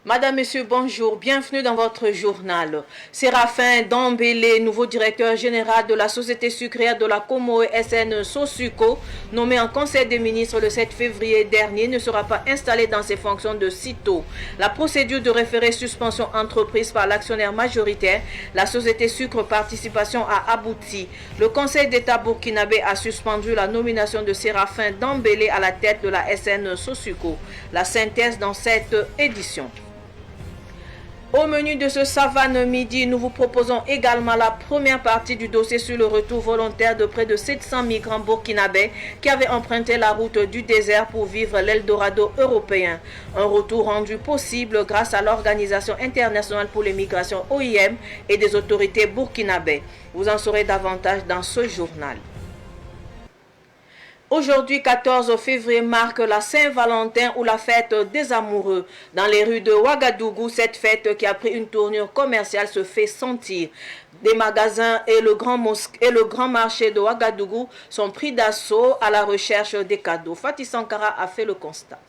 Madame, Monsieur, bonjour. Bienvenue dans votre journal. Séraphin Dambélé, nouveau directeur général de la Société sucrière de la Comoé SN Sosuco, nommé en Conseil des ministres le 7 février dernier, ne sera pas installé dans ses fonctions de sitôt. La procédure de référé suspension entreprise par l'actionnaire majoritaire, la Société Sucre Participation, a abouti. Le Conseil d'État burkinabé a suspendu la nomination de Séraphin Dambélé à la tête de la SN Sosuco. La synthèse dans cette édition. Au menu de ce Savane Midi, nous vous proposons également la première partie du dossier sur le retour volontaire de près de 700 migrants burkinabés qui avaient emprunté la route du désert pour vivre l'Eldorado européen. Un retour rendu possible grâce à l'Organisation internationale pour les migrations OIM et des autorités burkinabées. Vous en saurez davantage dans ce journal. Aujourd'hui, 14 février, marque la Saint-Valentin ou la fête des amoureux. Dans les rues de Ouagadougou, cette fête qui a pris une tournure commerciale se fait sentir. Des magasins et le grand marché de Ouagadougou sont pris d'assaut à la recherche des cadeaux. Fatih Sankara a fait le constat.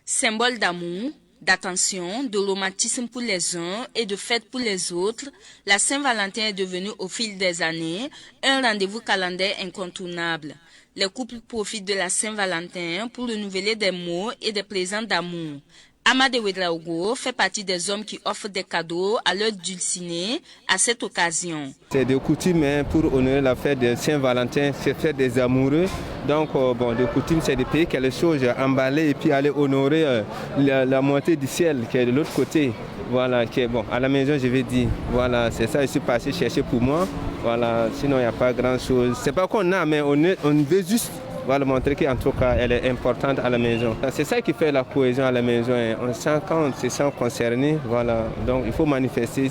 Symbole d'amour, d'attention, de romantisme pour les uns et de fête pour les autres, la Saint-Valentin est devenue au fil des années un rendez-vous calendaire incontournable. Les couples profitent de la Saint-Valentin pour renouveler des mots et des présents d'amour. Amade Ouedraogo fait partie des hommes qui offrent des cadeaux à leur dulcinée à cette occasion. C'est de coutume pour honorer la fête de Saint-Valentin, c'est fête des amoureux. Donc, de coutume, c'est de payer quelque chose, emballer et puis aller honorer la moitié du ciel qui est de l'autre côté. Voilà, qui est bon. À la maison, je vais dire, voilà, c'est ça, je suis passé chercher pour moi. Voilà, sinon, il n'y a pas grand-chose. C'est pas qu'on a, mais on veut juste montrer qu'en tout cas, elle est importante à la maison. C'est ça qui fait la cohésion à la maison. On sent quand on se sent concerné. Voilà. Donc, il faut manifester.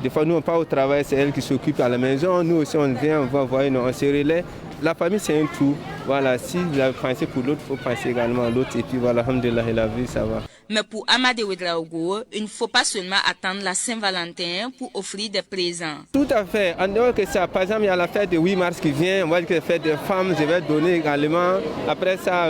Des fois, nous, on part au travail, c'est elle qui s'occupe à la maison. Nous aussi, on vient, on va voir, on se relaie. La famille, c'est un tout. Voilà, si vous avez pensé pour l'autre, il faut penser également à l'autre. Et puis voilà, alhamdoulilah, la vie, ça va. Mais pour Amade Ouedraogo, il ne faut pas seulement attendre la Saint-Valentin pour offrir des présents. Tout à fait. En dehors que ça, par exemple, il y a la fête de 8 mars qui vient. On voit que la fête des femmes, je vais donner également. Après ça,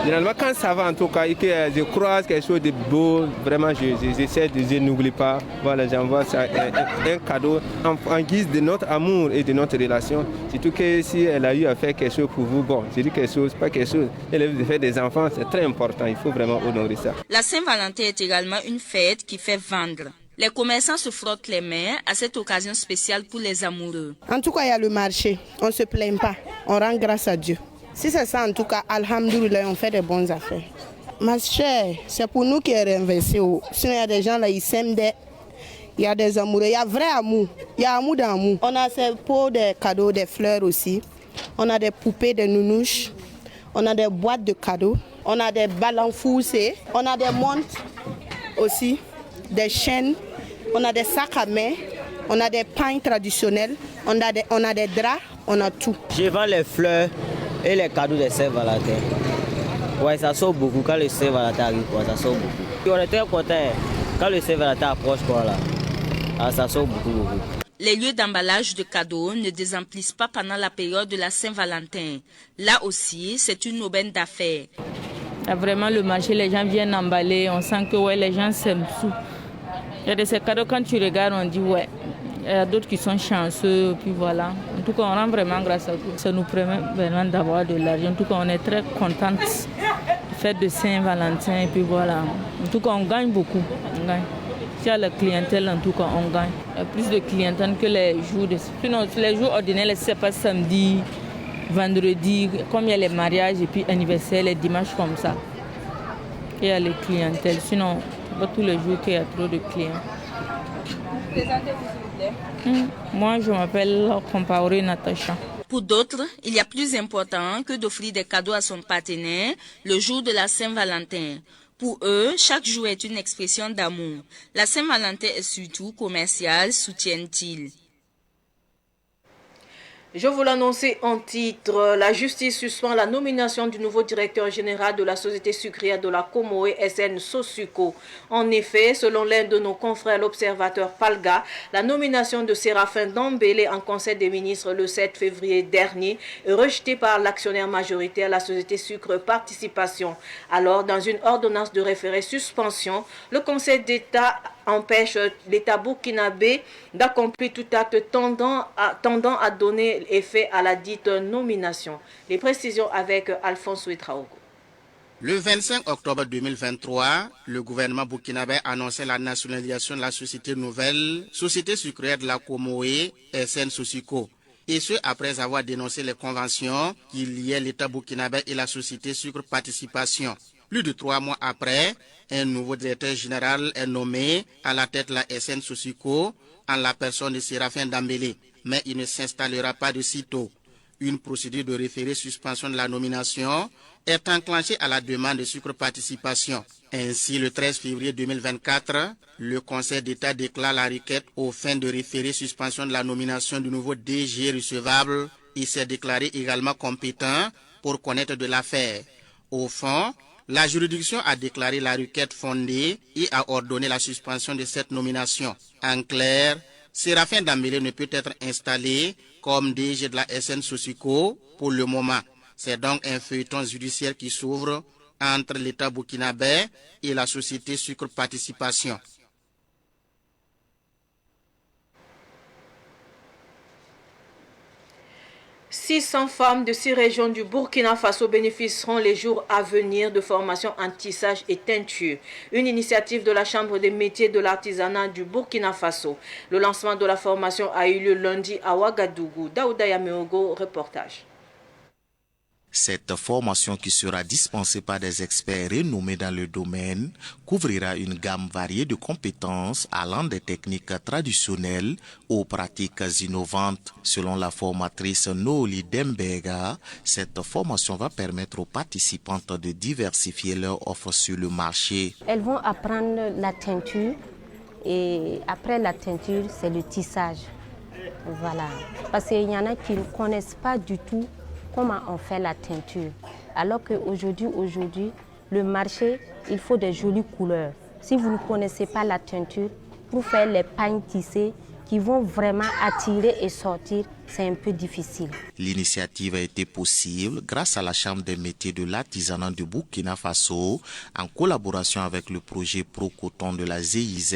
généralement, quand ça va en tout cas, et que je croise quelque chose de beau, vraiment, j'essaie de, je n'oublie pas. Voilà, j'envoie ça, un cadeau en guise de notre amour et de notre relation. Surtout que si elle a eu à faire quelque chose pour vous, bon, je dis quelque chose, pas quelque chose. Elle a eu à faire des enfants, c'est très important. Il faut vraiment honorer ça. La Saint-Valentin est également une fête qui fait vendre. Les commerçants se frottent les mains à cette occasion spéciale pour les amoureux. En tout cas, il y a le marché. On ne se plaint pas. On rend grâce à Dieu. Si c'est ça, en tout cas, alhamdoulilah, on fait de bonnes affaires. Ma chère, c'est pour nous qui est réinversé. Sinon, il y a des gens là, ils s'aiment il y a des amoureux. Il y a vrai amour. Il y a amour d'amour. On a ces pots de cadeaux, des fleurs aussi. On a des poupées, des nounouches. On a des boîtes de cadeaux. On a des ballons foussés. On a des montres aussi, des chaînes. On a des sacs à main. On a des pains traditionnels. On a des draps. On a tout. Je vends les fleurs et les cadeaux de Saint-Valentin. Ouais, ça sort beaucoup quand le Saint-Valentin arrive. Ça sort beaucoup. On est très contents quand le Saint-Valentin approche. Ça sort beaucoup. Les lieux d'emballage de cadeaux ne désemplissent pas pendant la période de la Saint-Valentin. Là aussi, c'est une aubaine d'affaires. Vraiment, le marché, les gens viennent emballer. On sent que les gens s'aiment sous. Il y a de ces cadeaux, quand tu regardes, on dit ouais. Il y a d'autres qui sont chanceux. Puis voilà. En tout cas, on rend vraiment grâce à tout. Ça nous permet vraiment d'avoir de l'argent. En tout cas, on est très contents de fête de Saint-Valentin. Et puis voilà. En tout cas, on gagne beaucoup. On gagne. Si y a la clientèle, en tout cas, on gagne. Il y a plus de clientèle que les jours. Sinon, les jours ordinaires, c'est pas samedi, vendredi, comme il y a les mariages et puis anniversaires, les dimanches comme ça. Il y a les clientèles. Sinon, pas tous les jours qu'il y a trop de clients. Présentez-vous, s'il vous plaît. Moi, je m'appelle Compaoré Natacha. Pour d'autres, il y a plus important que d'offrir des cadeaux à son partenaire le jour de la Saint-Valentin. Pour eux, chaque jour est une expression d'amour. La Saint-Valentin est surtout commerciale, soutiennent-ils. Je vous l'annonçais en titre, la justice suspend la nomination du nouveau directeur général de la société sucrière de la Comoé, SN Sosuco. En effet, selon l'un de nos confrères, l'observateur Palga, la nomination de Séraphin Dambélé en conseil des ministres le 7 février dernier est rejetée par l'actionnaire majoritaire, la société Sucre Participation. Alors, dans une ordonnance de référé suspension, le Conseil d'État empêche l'État burkinabé d'accomplir tout acte tendant à donner effet à la dite nomination. Les précisions avec Alphonse Ouetraogo. Le 25 octobre 2023, le gouvernement burkinabé annonçait la nationalisation de la société nouvelle, Société sucrière de la Comoé, SN Sosuco. Et ce, après avoir dénoncé les conventions qui liaient l'État burkinabé et la société Sucre Participation. Plus de 3 mois après, un nouveau directeur général est nommé à la tête de la SN Sosuco en la personne de Séraphin Dambélé. Mais il ne s'installera pas de sitôt. Une procédure de référé suspension de la nomination est enclenchée à la demande de Sucre Participation. Ainsi, le 13 février 2024, le Conseil d'État déclare la requête aux fins de référé suspension de la nomination du nouveau DG recevable. Il s'est déclaré également compétent pour connaître de l'affaire. Au fond, la juridiction a déclaré la requête fondée et a ordonné la suspension de cette nomination. En clair, Séraphin Dambélé ne peut être installé comme DG de la SN Sosuco pour le moment. C'est donc un feuilleton judiciaire qui s'ouvre entre l'État burkinabé et la société Sucre Participation. 600 femmes de 6 régions du Burkina Faso bénéficieront les jours à venir de formations en tissage et teinture. Une initiative de la Chambre des métiers de l'artisanat du Burkina Faso. Le lancement de la formation a eu lieu lundi à Ouagadougou. Daouda Yameogo, reportage. Cette formation, qui sera dispensée par des experts renommés dans le domaine, couvrira une gamme variée de compétences allant des techniques traditionnelles aux pratiques innovantes. Selon la formatrice Nooli Dembega, cette formation va permettre aux participantes de diversifier leur offre sur le marché. Elles vont apprendre la teinture et après la teinture, c'est le tissage. Voilà. Parce qu'il y en a qui ne connaissent pas du tout comment on fait la teinture. Alors qu'aujourd'hui, le marché, il faut des jolies couleurs. Si vous ne connaissez pas la teinture, pour faire les pagnes tissées qui vont vraiment attirer et sortir, c'est un peu difficile. L'initiative a été possible grâce à la Chambre des métiers de l'artisanat du Burkina Faso, en collaboration avec le projet Pro-Coton de la GIZ.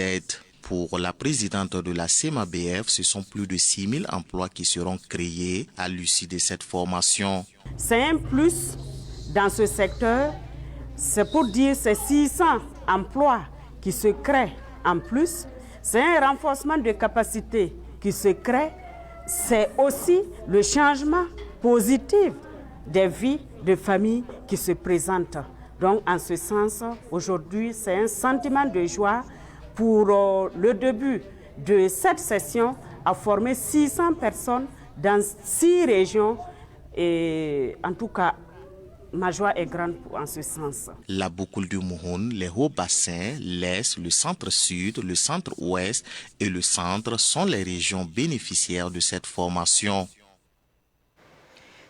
Pour la présidente de la CEMABF, ce sont plus de 6 000 emplois qui seront créés à l'issue de cette formation. C'est un plus dans ce secteur, c'est pour dire ces 600 emplois qui se créent en plus. C'est un renforcement de capacité qui se crée. C'est aussi le changement positif des vies de familles qui se présentent. Donc en ce sens, aujourd'hui, c'est un sentiment de joie pour le début de cette session à former 600 personnes dans 6 régions. Et en tout cas, ma joie est grande en ce sens. La boucle du Mouhoun, les hauts bassins, l'Est, le centre-sud, le centre-ouest et le centre sont les régions bénéficiaires de cette formation.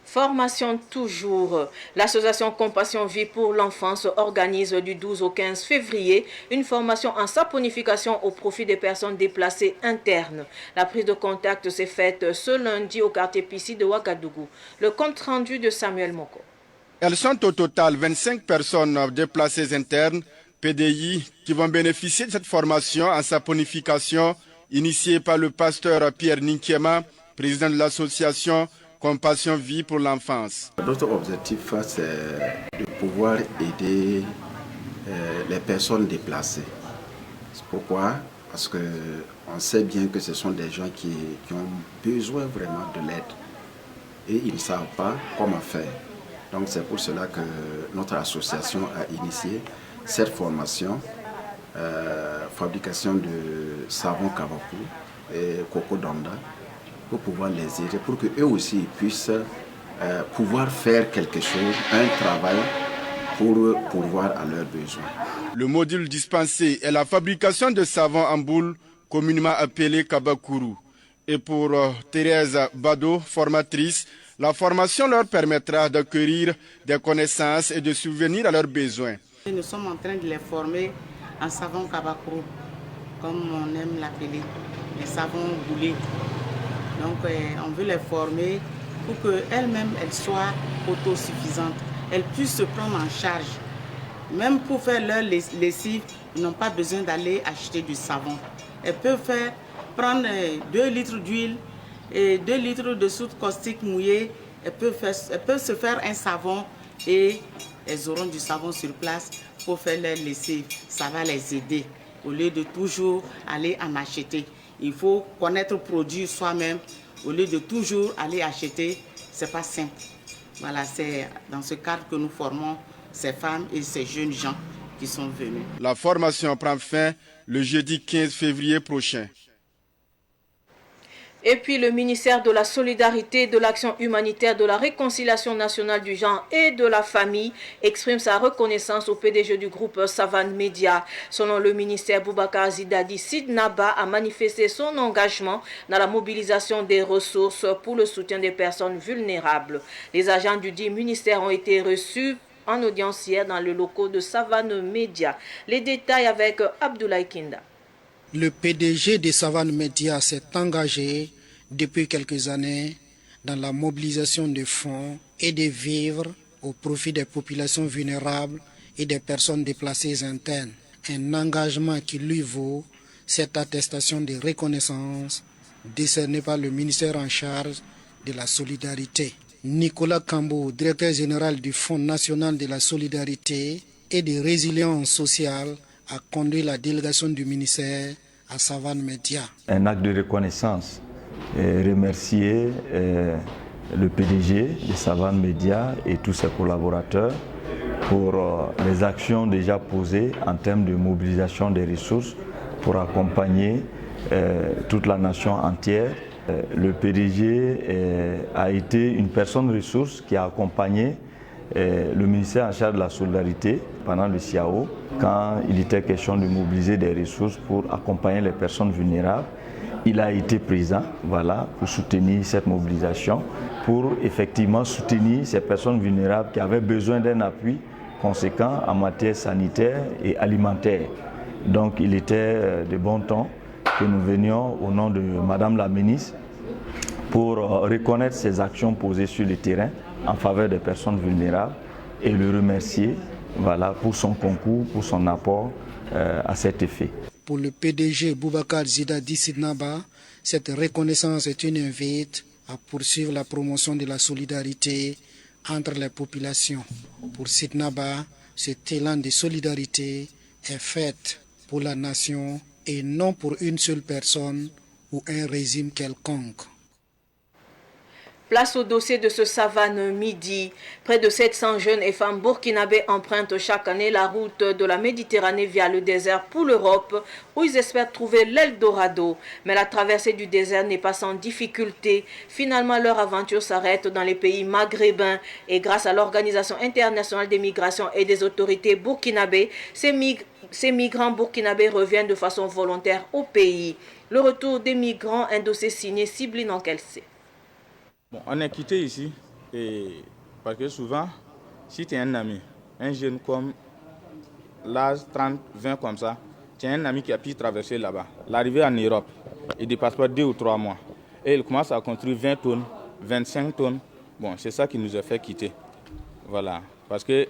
Formation toujours. L'association Compassion Vie pour l'enfance organise du 12 au 15 février une formation en saponification au profit des personnes déplacées internes. La prise de contact s'est faite ce lundi au quartier Pissi de Ouagadougou. Le compte rendu de Samuel Moko. Elles sont au total 25 personnes déplacées internes, PDI, qui vont bénéficier de cette formation en saponification initiée par le pasteur Pierre Ninkiema, président de l'association Compassion Vie pour l'enfance. Notre objectif, c'est de pouvoir aider les personnes déplacées. Pourquoi? Parce qu'on sait bien que ce sont des gens qui ont besoin vraiment de l'aide et ils ne savent pas comment faire. Donc c'est pour cela que notre association a initié cette formation, fabrication de savon Kavaku et Coco Donda, pour pouvoir les aider, pour qu'eux aussi puissent pouvoir faire quelque chose, un travail pour pourvoir à leurs besoins. Le module dispensé est la fabrication de savon en boule, communément appelé Kabakuru. Et pour Thérèse Bado, formatrice, la formation leur permettra d'acquérir des connaissances et de subvenir à leurs besoins. Nous sommes en train de les former en savon kabakro, comme on aime l'appeler, les savons boulés. Donc on veut les former pour qu'elles-mêmes soient autosuffisantes, elles puissent se prendre en charge. Même pour faire leur lessive, ils n'ont pas besoin d'aller acheter du savon. Elles peuvent prendre 2 litres d'huile et 2 litres de soude caustique mouillée. Elles peuvent se faire un savon et elles auront du savon sur place pour faire leur lessive. Ça va les aider au lieu de toujours aller en acheter. Il faut connaître le produit soi-même au lieu de toujours aller acheter. C'est pas simple. Voilà, c'est dans ce cadre que nous formons ces femmes et ces jeunes gens qui sont venus. La formation prend fin le jeudi 15 février prochain. Et puis le ministère de la Solidarité, de l'Action humanitaire, de la Réconciliation nationale du genre et de la famille exprime sa reconnaissance au PDG du groupe Savane Media. Selon le ministère, Boubacar Zidadi Sidnaba a manifesté son engagement dans la mobilisation des ressources pour le soutien des personnes vulnérables. Les agents du dit ministère ont été reçus en audience hier dans le locaux de Savane Media. Les détails avec Abdoulaye Kinda. Le PDG de Savane Media s'est engagé depuis quelques années dans la mobilisation de fonds et de vivres au profit des populations vulnérables et des personnes déplacées internes. Un engagement qui lui vaut cette attestation de reconnaissance décernée par le ministère en charge de la solidarité. Nicolas Cambo, directeur général du Fonds national de la solidarité et de résilience sociale, a conduit la délégation du ministère à Savane Media. Un acte de reconnaissance et remercier le PDG de Savane Media et tous ses collaborateurs pour les actions déjà posées en termes de mobilisation des ressources pour accompagner toute la nation entière. Le PDG a été une personne ressource qui a accompagné le ministère en charge de la solidarité pendant le CIAO, quand il était question de mobiliser des ressources pour accompagner les personnes vulnérables. Il a été présent pour soutenir cette mobilisation, pour effectivement soutenir ces personnes vulnérables qui avaient besoin d'un appui conséquent en matière sanitaire et alimentaire. Donc il était de bon temps que nous venions au nom de Madame la ministre pour reconnaître ces actions posées sur le terrain en faveur des personnes vulnérables et le remercier pour son concours, pour son apport à cet effet. Pour le PDG Boubacar Zidadi Sidnaba, cette reconnaissance est une invite à poursuivre la promotion de la solidarité entre les populations. Pour Sidnaba, cet élan de solidarité est fait pour la nation et non pour une seule personne ou un régime quelconque. Place au dossier de ce Savane Midi. Près de 700 jeunes et femmes burkinabés empruntent chaque année la route de la Méditerranée via le désert pour l'Europe, où ils espèrent trouver l'Eldorado. Mais la traversée du désert n'est pas sans difficulté. Finalement, leur aventure s'arrête dans les pays maghrébins. Et grâce à l'Organisation internationale des migrations et des autorités burkinabées, ces migrants burkinabés reviennent de façon volontaire au pays. Le retour des migrants, un dossier signé Sibline Enkelcé. Bon, on est quitté ici parce que souvent, si tu es un ami, un jeune comme l'âge 30, 20 comme ça, tu as un ami qui a pu traverser là-bas. L'arrivée en Europe, il ne dépasse pas 2 ou 3 mois. Et il commence à construire 20 tonnes, 25 tonnes. Bon, c'est ça qui nous a fait quitter. Voilà, parce que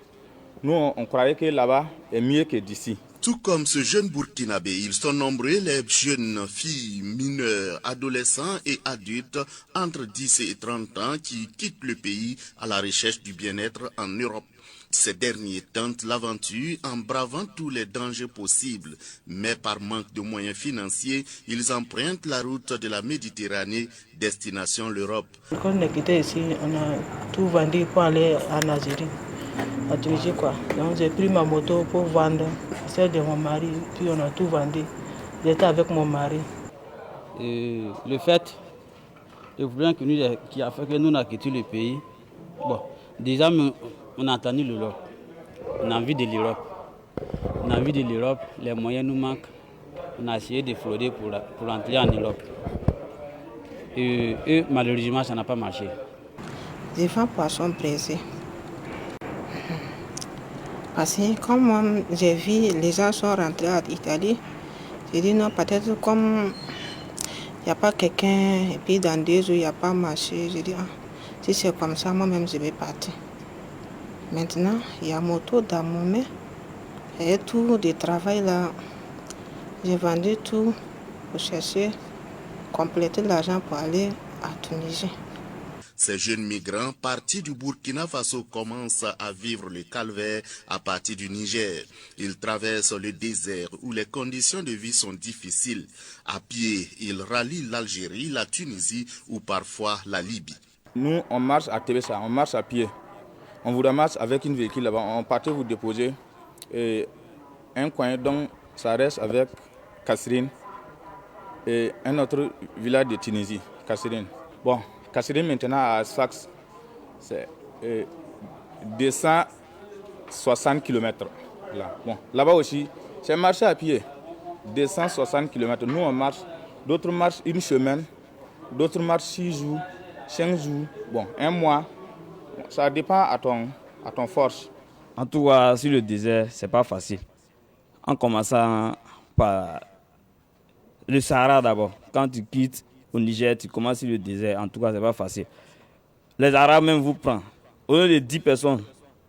nous, on croyait que là-bas est mieux que d'ici. Tout comme ce jeune Burkinabé, ils sont nombreux les jeunes filles, mineurs, adolescents et adultes entre 10 et 30 ans qui quittent le pays à la recherche du bien-être en Europe. Ces derniers tentent l'aventure en bravant tous les dangers possibles, mais par manque de moyens financiers, ils empruntent la route de la Méditerranée, destination l'Europe. Quand on est quitté ici, on a tout vendu pour aller en Algérie. Donc j'ai pris ma moto pour vendre celle de mon mari, puis on a tout vendu. J'étais avec mon mari. Et le fait, le problème qui a fait que nous avons quitté le pays, bon, déjà on a entendu l'Europe, on a envie de l'Europe. On a envie de l'Europe, les moyens nous manquent. On a essayé de frauder pour entrer en Europe. Et malheureusement, ça n'a pas marché. Des vends poissons braisés. Parce que comme j'ai vu, les gens sont rentrés en Italie, j'ai dit non, peut-être comme il n'y a pas quelqu'un, et puis dans 2 jours, il n'y a pas marché. J'ai dit, si c'est comme ça, moi-même, je vais partir. Maintenant, il y a moto dans mon main, et tout de travail là. J'ai vendu tout pour chercher, compléter l'argent pour aller à Tunisie. Ces jeunes migrants partis du Burkina Faso commencent à vivre le calvaire à partir du Niger. Ils traversent le désert où les conditions de vie sont difficiles. À pied, ils rallient l'Algérie, la Tunisie ou parfois la Libye. Nous, on marche à Tébessa, on marche à pied. On vous ramasse avec une véhicule là-bas. On partait vous déposer un coin, donc ça reste avec Kassrine et un autre village de Tunisie, Kassrine. Bon. Kassrine maintenant à Sfax, c'est 260 km. Là. Bon, là-bas aussi, c'est marcher à pied, 260 km. Nous on marche, d'autres marchent une semaine, d'autres marchent 6 jours, 5 jours, bon, 1 mois. Ça dépend à ton force. En tout cas, sur le désert, c'est pas facile. En commençant par le Sahara d'abord, quand tu quittes au Niger, tu commences sur le désert. En tout cas, c'est pas facile. Les Arabes même vous prennent. Au lieu de 10 personnes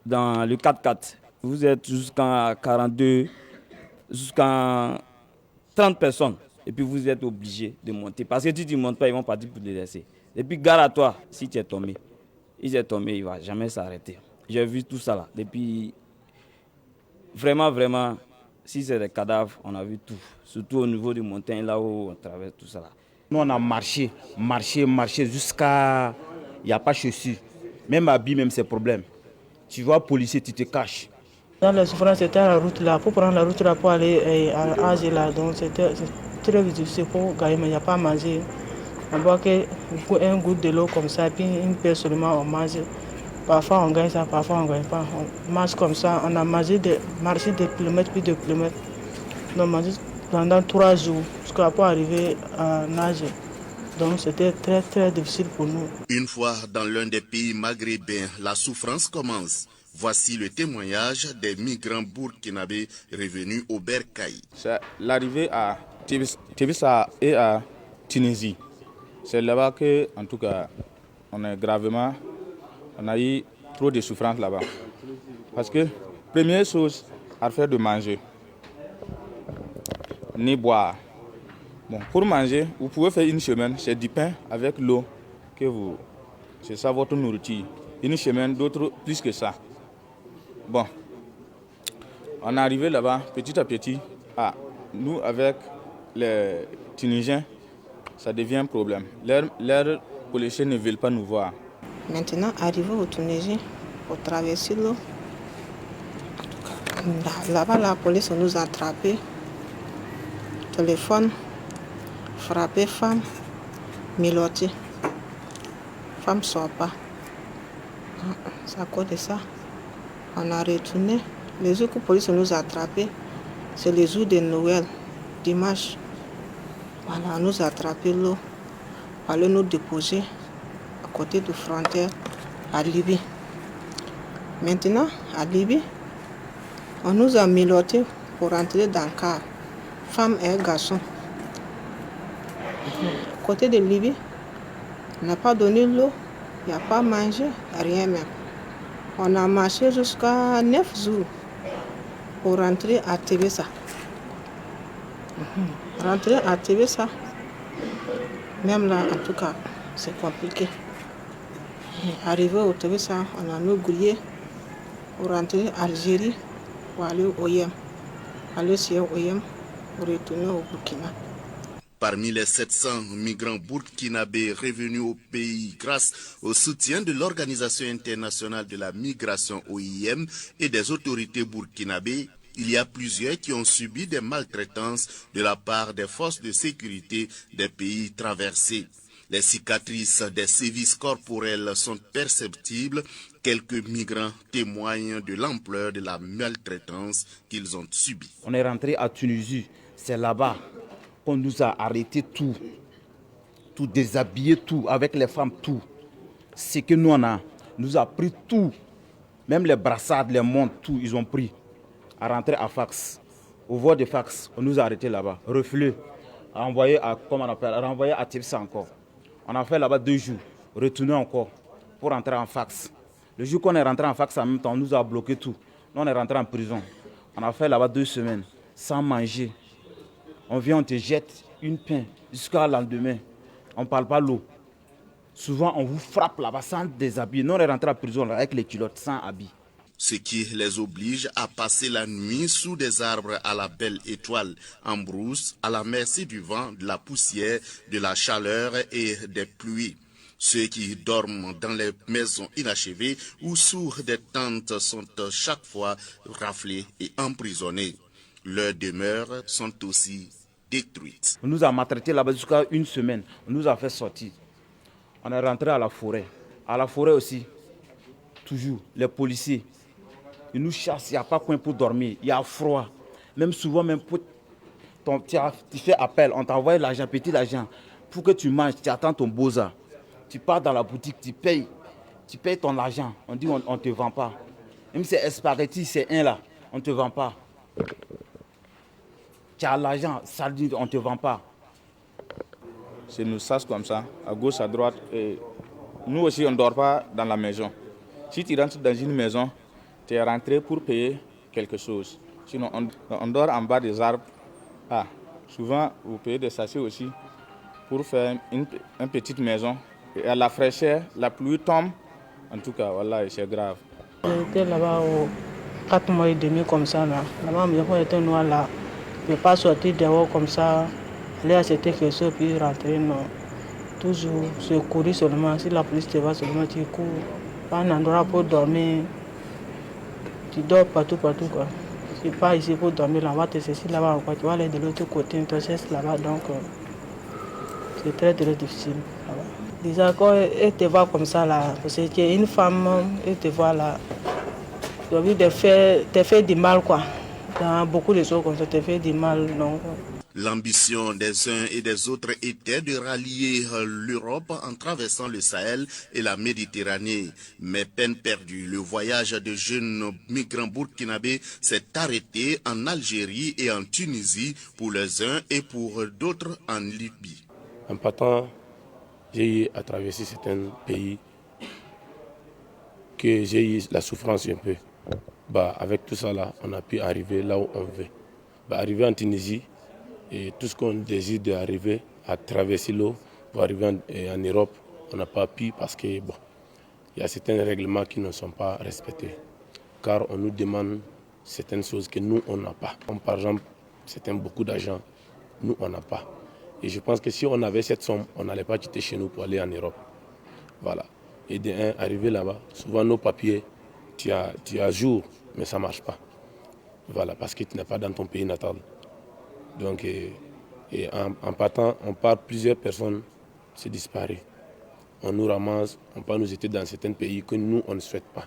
dans le 4x4, vous êtes jusqu'à 42, jusqu'à 30 personnes. Et puis vous êtes obligé de monter. Parce que si tu ne montes pas, ils vont partir pour te laisser. Et puis gare à toi, si tu es tombé. Si tu es tombé, il ne va jamais s'arrêter. J'ai vu tout ça là. Depuis, vraiment, si c'est des cadavres, on a vu tout. Surtout au niveau des montagnes, là où on traverse tout ça là. Nous, on a marché jusqu'à... Il n'y a pas de chaussures. Même habillé, même c'est problème. Tu vois, policier, tu te caches. Dans la souffrance, c'était à la route là. Pour prendre la route là, pour aller à Angers là. Donc c'était très difficile pour gagner, mais il n'y a pas à manger. On boit un goutte de l'eau comme ça, puis une paix seulement, on mange. Parfois on gagne ça, parfois on ne gagne pas. On marche comme ça. On a marché des kilomètres, puis des kilomètres. On a mangé pendant 3 jours jusqu'à pour arriver à nager. Donc c'était très difficile pour nous. Une fois dans l'un des pays maghrébins, la souffrance commence. Voici le témoignage des migrants burkinabés revenus au Bercail. C'est l'arrivée à Tébessa et à Tunisie. C'est là-bas que, en tout cas, on a eu trop de souffrance là-bas. Parce que, première chose, à faire de manger. Ni boire. Bon, pour manger, vous pouvez faire une semaine, c'est du pain avec l'eau que vous... C'est ça votre nourriture. Une semaine, d'autres plus que ça. Bon, on est arrivé là-bas petit à petit. Nous, avec les Tunisiens, ça devient un problème. Leurs policiers ne veulent pas nous voir. Maintenant, arrivé au Tunisie, pour traverser l'eau, là-bas, la police nous a attrapés. Téléphone, frappé femme, miloté. Femme ne sort pas. C'est à cause de ça. On a retourné. Les jours que la police nous a attrapés, c'est les jours de Noël, dimanche. Voilà, on nous a attrapés l'eau. On allait nous déposer à côté de la frontière à Libye. Maintenant, à Libye, on nous a miloté pour rentrer dans le car. Femme et garçon. À côté de Libye, on n'a pas donné l'eau, il n'y a pas mangé, rien même. On a marché jusqu'à 9 jours pour rentrer à Tébessa. Rentrer à Tébessa, même là, en tout cas, c'est compliqué. Arrivé au Tébessa, on a nous grillé pour rentrer à Algérie, pour aller au Oyem. Aller sur Oyem. Pour retourner au Burkina. Parmi les 700 migrants burkinabés revenus au pays grâce au soutien de l'Organisation internationale de la migration OIM et des autorités burkinabées, il y a plusieurs qui ont subi des maltraitances de la part des forces de sécurité des pays traversés. Les cicatrices des sévices corporels sont perceptibles. Quelques migrants témoignent de l'ampleur de la maltraitance qu'ils ont subie. On est rentré à Tunisie. C'est là-bas qu'on nous a arrêté tout. tout déshabiller, tout, avec les femmes, tout. Ce que nous on a, nous a pris tout. Même les brassards, les montres, tout, ils ont pris. À rentrer à Fax. Au voie de Fax, on nous a arrêtés là-bas. Reflé, renvoyé à, comment on appelle, renvoyé à Tipsa encore. On a fait là-bas 2 jours, retourné encore pour rentrer en Fax. Le jour qu'on est rentré en Fax en même temps, on nous a bloqué tout. Nous on est rentré en prison. On a fait là-bas 2 semaines, sans manger. On vient, on te jette une pain jusqu'à le lendemain. On ne parle pas l'eau. Souvent, on vous frappe là-bas sans déshabiller. Nous, on est rentré en prison là, avec les culottes sans habit. Ce qui les oblige à passer la nuit sous des arbres à la belle étoile, en brousse, à la merci du vent, de la poussière, de la chaleur et des pluies. Ceux qui dorment dans les maisons inachevées ou sous des tentes sont chaque fois raflés et emprisonnés. Leurs demeures sont aussi détruites. On nous a maltraités là-bas jusqu'à 1 semaine. On nous a fait sortir. On est rentré à la forêt. À la forêt aussi, toujours, les policiers, ils nous chassent, il n'y a pas coin pour dormir, il y a froid. Même souvent, même pour tu fais appel, on t'envoie l'argent, petit l'argent, pour que tu manges, tu attends ton beau-ça. Tu pars dans la boutique, tu payes ton argent, on dit on ne te vend pas. Même si c'est spaghetti, c'est un là, on ne te vend pas. Tu as l'argent, ça dit on ne te vend pas. C'est nous chasse comme ça, à gauche, à droite. Et nous aussi, on ne dort pas dans la maison. Si tu rentres dans une maison, tu es rentré pour payer quelque chose. Sinon, on dort en bas des arbres. Ah, souvent, vous payez des sachets aussi pour faire une petite maison. Et à la fraîcheur, la pluie tombe. En tout cas, voilà, c'est grave. J'étais là-bas 4 mois et demi comme ça. Là-bas, mes enfants étaient noirs là. Je ne peux pas sortir dehors comme ça. Aller acheter quelque chose puis rentrer, non. Toujours se courir seulement. Si la police te va seulement, tu cours. Pas un endroit pour dormir. Tu dors partout, quoi. Tu n'es pas ici pour dormir, là, on va te cesser là-bas encore. Tu vas aller de l'autre côté, on te cesse là-bas. Donc, c'est très, très difficile. Déjà, quand elle te voit comme ça, là, parce que tu es une femme, elle te voit là. Tu as envie de faire du mal, quoi. Dans beaucoup de choses comme ça, tu fais du mal, donc. L'ambition des uns et des autres était de rallier l'Europe en traversant le Sahel et la Méditerranée. Mais peine perdue, le voyage de jeunes migrants burkinabés s'est arrêté en Algérie et en Tunisie pour les uns et pour d'autres en Libye. En partant, j'ai eu à traverser certains pays que j'ai eu la souffrance un peu. Avec tout ça là, on a pu arriver là où on veut. Arriver en Tunisie, et tout ce qu'on désire d'arriver à traverser l'eau pour arriver en Europe, on n'a pas pu parce que il y a certains règlements qui ne sont pas respectés. Car on nous demande certaines choses que nous, on n'a pas. Comme par exemple, beaucoup d'argent, nous, on n'a pas. Et je pense que si on avait cette somme, on n'allait pas quitter chez nous pour aller en Europe. Voilà. Et arriver là-bas, souvent nos papiers, tu as jour, mais ça ne marche pas. Voilà, parce que tu n'es pas dans ton pays natal. Donc, en partant, on part plusieurs personnes, c'est disparu. On nous ramasse, on part nous aider dans certains pays que nous, on ne souhaite pas.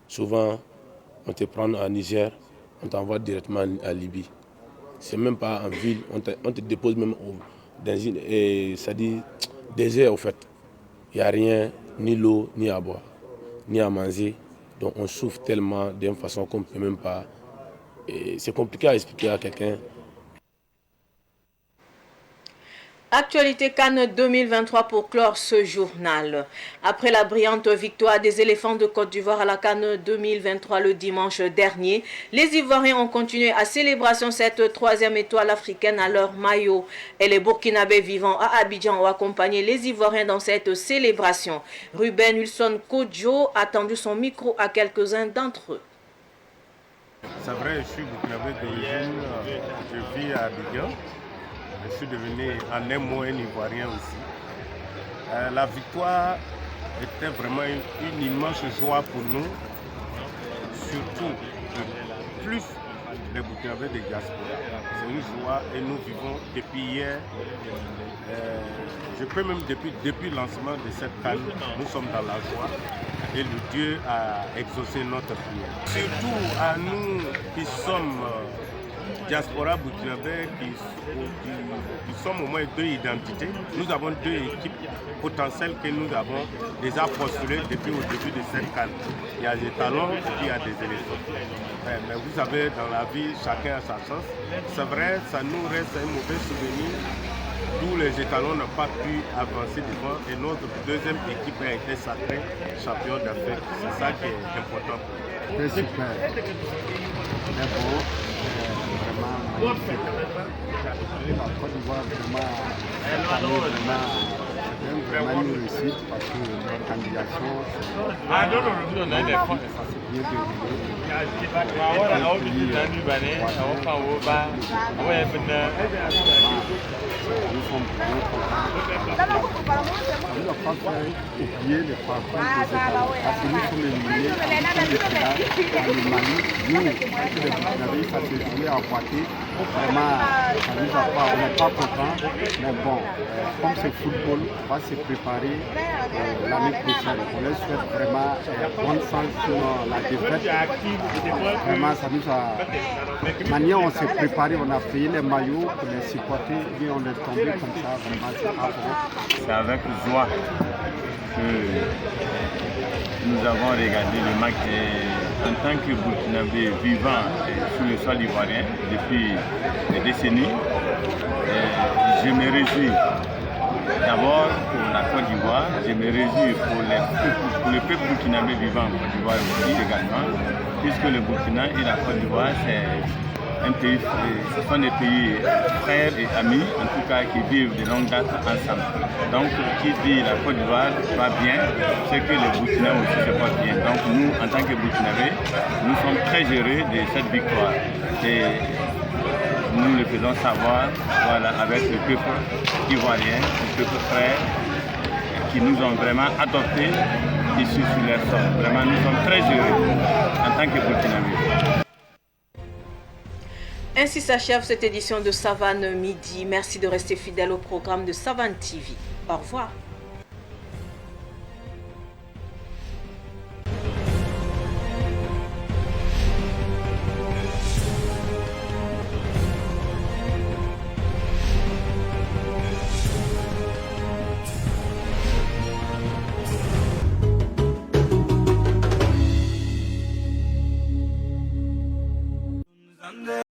Souvent, on te prend à Niger, on t'envoie directement à Libye. C'est même pas en ville, on te dépose même dans une désert au fait. Il n'y a rien, ni l'eau, ni à boire, ni à manger. Donc on souffre tellement d'une façon qu'on ne peut même pas. C'est compliqué à expliquer à quelqu'un. Actualité CAN 2023 pour clore ce journal. Après la brillante victoire des éléphants de Côte d'Ivoire à la CAN 2023 le dimanche dernier, les Ivoiriens ont continué à célébrer cette 3e étoile africaine à leur maillot. Et les Burkinabés vivant à Abidjan ont accompagné les Ivoiriens dans cette célébration. Ruben Wilson Kodjo a tendu son micro à quelques-uns d'entre eux. C'est vrai, je suis Burkinabé d'origine, je vis à Abidjan. Je suis devenu en un mot un Ivoirien aussi. La victoire était vraiment une immense joie pour nous, surtout plus les Burkinabés de diaspora. C'est une joie et nous vivons depuis hier. Je peux même depuis le lancement de cette CAN, nous sommes dans la joie et le Dieu a exaucé notre prière. Surtout à nous qui sommes diaspora burkinabé qui sommes au moins 2 identités. Nous avons 2 équipes potentielles que nous avons déjà postulées depuis au début de cette CAN. Il y a des talents et puis il y a des élections. Mais vous savez, dans la vie, chacun a sa chance. C'est vrai, ça nous reste un mauvais souvenir. Tous les étalons n'ont pas pu avancer devant et notre deuxième équipe a été sacrée champion d'Afrique. C'est ça qui est important. C'est super. Mais bon, vraiment magnifique. La Côte d'Ivoire, vraiment une réussite parce que l'organisation, c'est bien nous sommes bien contents. On ne va pas faire oublier les parcours des états parce que nous sommes éliminés en finale dans le Mali. Nous, avec les Burkinabés, ça s'est joué à Poitiers. Vraiment, ça nous a pas, on n'est pas contents. Mais bon, comme c'est football, on va se préparer l'année prochaine. On leur souhaite vraiment bonne chance sur la défaite. Vraiment, ça nous a... Manière, on s'est préparé, on a payé les maillots pour les supporter, et on est tombé comme ça, vraiment, c'est avec joie que nous avons regardé le match en tant que Burkinabé vivant sur le sol ivoirien depuis des décennies. Je me réjouis d'abord pour la Côte d'Ivoire, je me réjouis pour le peuple burkinabé vivant en Côte d'Ivoire aussi également, puisque le Burkina et la Côte d'Ivoire, c'est un pays, ce sont des pays frères et amis, en tout cas qui vivent de longue date ensemble. Donc, qui dit la Côte d'Ivoire va bien, c'est que les Burkinabés aussi se portent bien. Donc, nous, en tant que Burkinabés, nous sommes très heureux de cette victoire. Et nous le faisons savoir, voilà, avec le peuple ivoirien, le peuple frère, qui nous ont vraiment adoptés ici sur leur sol. Vraiment, nous sommes très heureux en tant que Burkinabés. Ainsi s'achève cette édition de Savane Midi. Merci de rester fidèle au programme de Savane TV. Au revoir.